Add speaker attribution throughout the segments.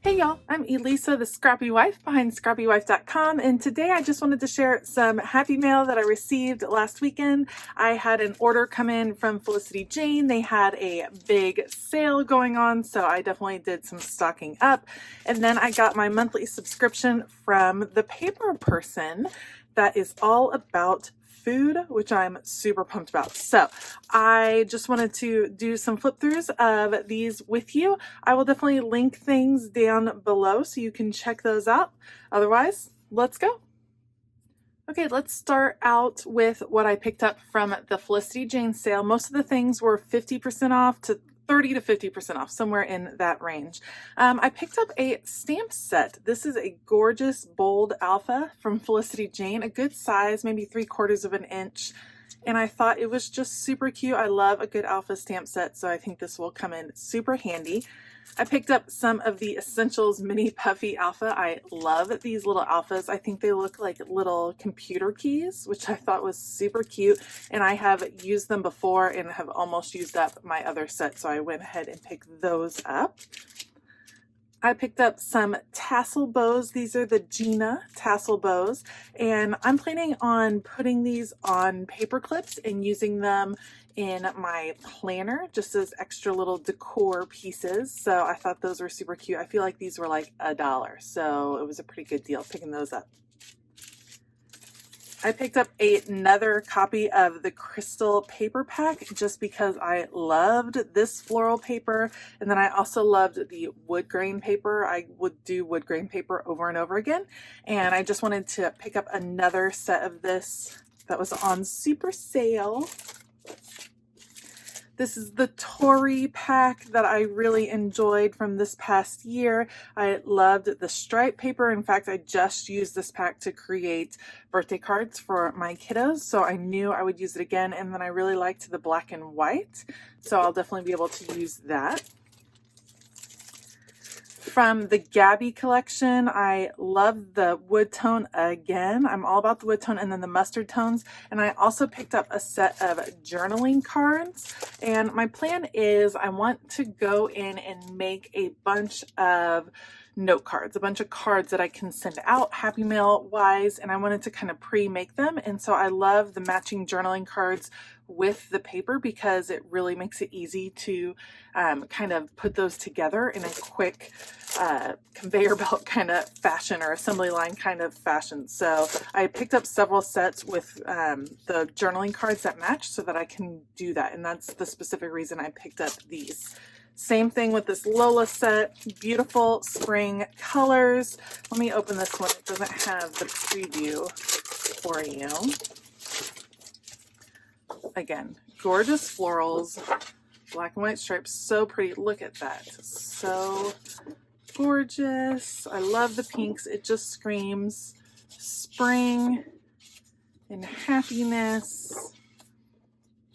Speaker 1: Hey y'all, I'm Elisa, the Scrappy Wife behind scrappywife.com, and today I just wanted to share some happy mail that I received last weekend. I had an order come in from Felicity Jane. They had a big sale going on, so I definitely did some stocking up. And then I got my monthly subscription from the paper person that is all about food, which I'm super pumped about. So I just wanted to do some flip throughs of these with you. I will definitely link things down below so you can check those out. Otherwise, let's go. Okay, let's start out with what I picked up from the Felicity Jane sale. Most of the things were 50% off to 30 to 50% off, somewhere in that range. I picked up a stamp set. This is a gorgeous bold alpha from Felicity Jane, a good size, maybe 3/4 of an inch. And I thought it was just super cute. I love a good alpha stamp set, so I think this will come in super handy. I picked up some of the Essentials Mini Puffy Alpha. I love these little alphas. I think they look like little computer keys, which I thought was super cute. And I have used them before and have almost used up my other set, so I went ahead and picked those up. I picked up some tassel bows. These are the Gina tassel bows, and I'm planning on putting these on paper clips and using them in my planner just as extra little decor pieces. So I thought those were super cute. I feel like these were like $1, so it was a pretty good deal picking those up. I picked up another copy of the Crystal paper pack just because I loved this floral paper, and then I also loved the wood grain paper. I would do wood grain paper over and over again, and I just wanted to pick up another set of this that was on super sale. This is the Tory pack that I really enjoyed from this past year. I loved the stripe paper. In fact, I just used this pack to create birthday cards for my kiddos, so I knew I would use it again. And then I really liked the black and white, so I'll definitely be able to use that. From the Gabby collection, I love the wood tone again. I'm all about the wood tone, and then the mustard tones. And I also picked up a set of journaling cards. And my plan is I want to go in and make a bunch of note cards, a bunch of cards that I can send out Happy Mail wise, and I wanted to kind of pre-make them. And so I love the matching journaling cards with the paper because it really makes it easy to kind of put those together in a quick conveyor belt kind of fashion, or assembly line kind of fashion. So I picked up several sets with the journaling cards that match so that I can do that, and that's the specific reason I picked up these. Same thing with this Lola set, beautiful spring colors. Let me open this one. It doesn't have the preview for you. Again, gorgeous florals, black and white stripes, so pretty. Look at that, so gorgeous. I love the pinks. It just screams spring and happiness.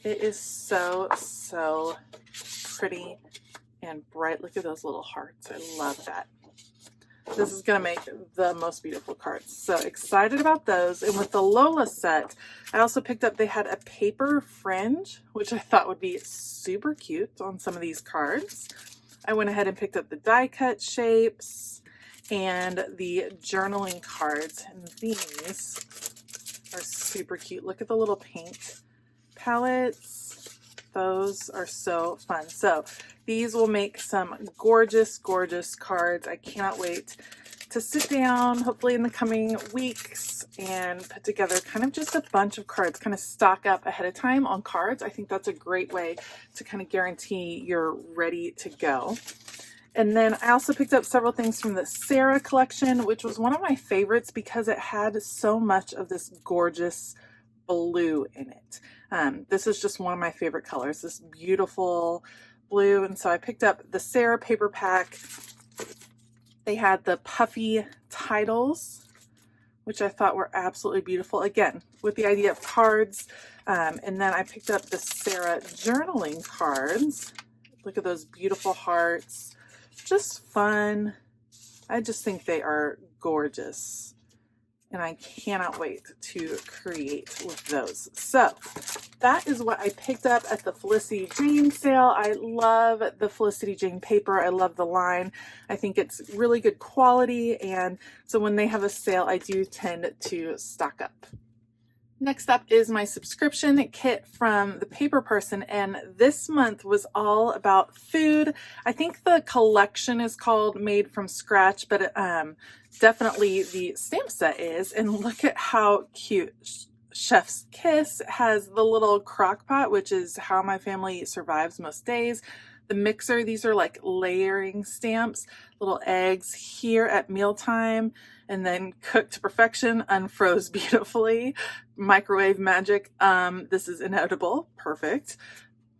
Speaker 1: It is so pretty and bright. Look at those little hearts. I love that. This is going to make the most beautiful cards. So excited about those. And with the Lola set, I also picked up, they had a paper fringe, which I thought would be super cute on some of these cards. I went ahead and picked up the die cut shapes and the journaling cards. And these are super cute. Look at the little paint palettes. Those are so fun. So these will make some gorgeous, gorgeous cards. I cannot wait to sit down, hopefully in the coming weeks, and put together kind of just a bunch of cards, kind of stock up ahead of time on cards. I think that's a great way to kind of guarantee you're ready to go. And then I also picked up several things from the Sarah collection, which was one of my favorites because it had so much of this gorgeous blue in it. This is just one of my favorite colors, this beautiful blue. And so I picked up the Sarah paper pack. They had the puffy titles, which I thought were absolutely beautiful. Again, with the idea of cards. And then I picked up the Sarah journaling cards. Look at those beautiful hearts. Just fun. I just think they are gorgeous, and I cannot wait to create with those. So that is what I picked up at the Felicity Jane sale. I love the Felicity Jane paper. I love the line. I think it's really good quality, and so when they have a sale, I do tend to stock up. Next up is my subscription kit from the Paper Person, and this month was all about food. I think the collection is called Made from Scratch, but definitely the stamp set is. And look at how cute. Chef's Kiss has the little crock pot, which is how my family survives most days. The mixer, these are like layering stamps, little eggs here at mealtime, and then cooked to perfection, unfroze beautifully. Microwave magic. This is inedible. Perfect.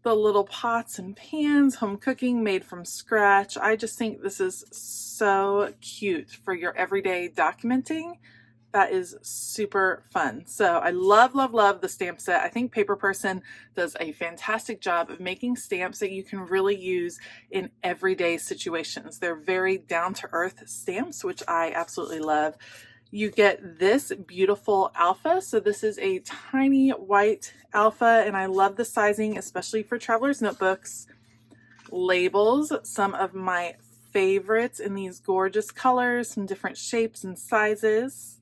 Speaker 1: The little pots and pans, home cooking, made from scratch. I just think this is so cute for your everyday documenting. That is super fun. So I love, love, love the stamp set. I think Paper Person does a fantastic job of making stamps that you can really use in everyday situations. They're very down-to-earth stamps, which I absolutely love. You get this beautiful alpha. So this is a tiny white alpha, and I love the sizing, especially for traveler's notebooks. Labels, some of my favorites in these gorgeous colors, some different shapes and sizes.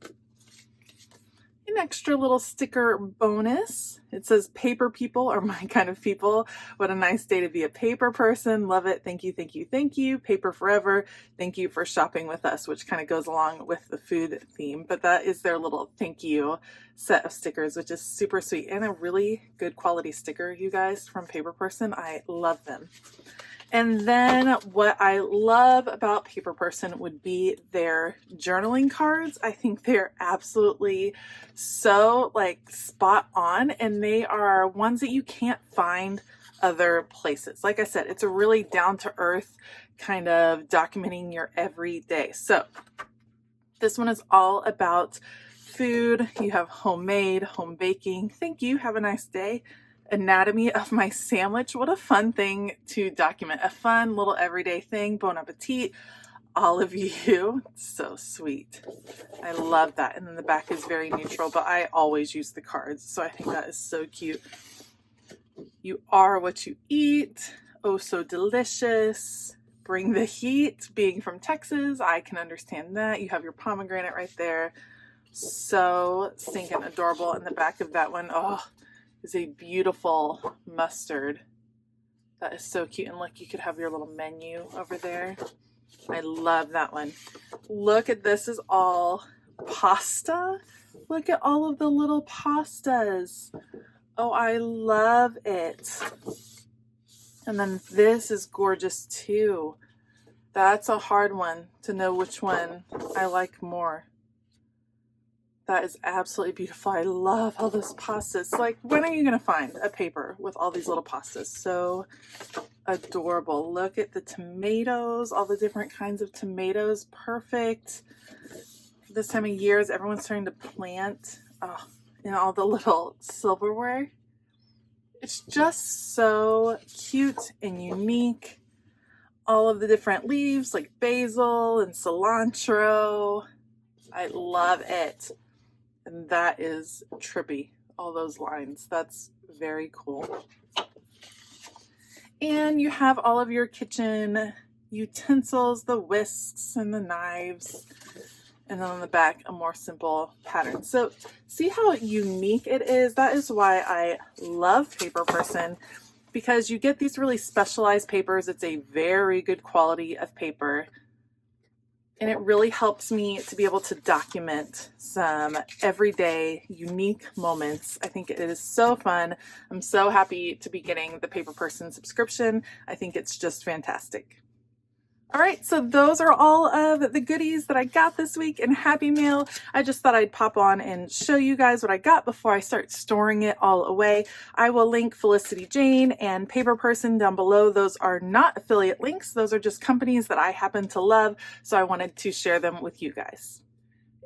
Speaker 1: An extra little sticker bonus. It says paper people are my kind of people. What a nice day to be a paper person. Love it. Thank you, thank you, thank you. Paper forever. Thank you for shopping with us, which kind of goes along with the food theme. But that is their little thank you set of stickers, which is super sweet and a really good quality sticker, you guys, from Paper Person. I love them. And then what I love about Paper Person would be their journaling cards. I think they're absolutely so like spot on, and they are ones that you can't find other places. Like I said, it's a really down to earth kind of documenting your everyday. So this one is all about food. You have homemade, home baking. Thank you. Have a nice day. Anatomy of my sandwich. What a fun thing to document. A fun little everyday thing. Bon appetit, all of you. So sweet. I love that. And then the back is very neutral, but I always use the cards, so I think that is so cute. You are what you eat. Oh, so delicious. Bring the heat. Being from Texas, I can understand that. You have your pomegranate right there. So stinking adorable. And the back of that one, oh, is a beautiful mustard. That is so cute. And look, you could have your little menu over there. I love that one. Look at this, is all pasta. Look at all of the little pastas. Oh, I love it. And then this is gorgeous too. That's a hard one to know which one I like more. That is absolutely beautiful. I love all those pastas. Like, when are you going to find a paper with all these little pastas? So adorable. Look at the tomatoes, all the different kinds of tomatoes. Perfect. This time of year, as everyone's starting to plant in all the little silverware. It's just so cute and unique. All of the different leaves like basil and cilantro. I love it. And that is trippy, all those lines. That's very cool. And you have all of your kitchen utensils, the whisks and the knives. And then on the back, a more simple pattern. So see how unique it is? That is why I love Paper Person, because you get these really specialized papers. It's a very good quality of paper. And it really helps me to be able to document some everyday unique moments. I think it is so fun. I'm so happy to be getting the Paper Person subscription. I think it's just fantastic. All right, so those are all of the goodies that I got this week in Happy Mail. I just thought I'd pop on and show you guys what I got before I start storing it all away. I will link Felicity Jane and Paper Person down below. Those are not affiliate links. Those are just companies that I happen to love, so I wanted to share them with you guys.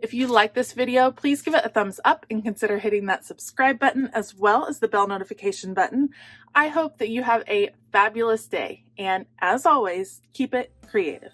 Speaker 1: If you like this video, please give it a thumbs up and consider hitting that subscribe button as well as the bell notification button. I hope that you have a fabulous day, and as always, keep it creative.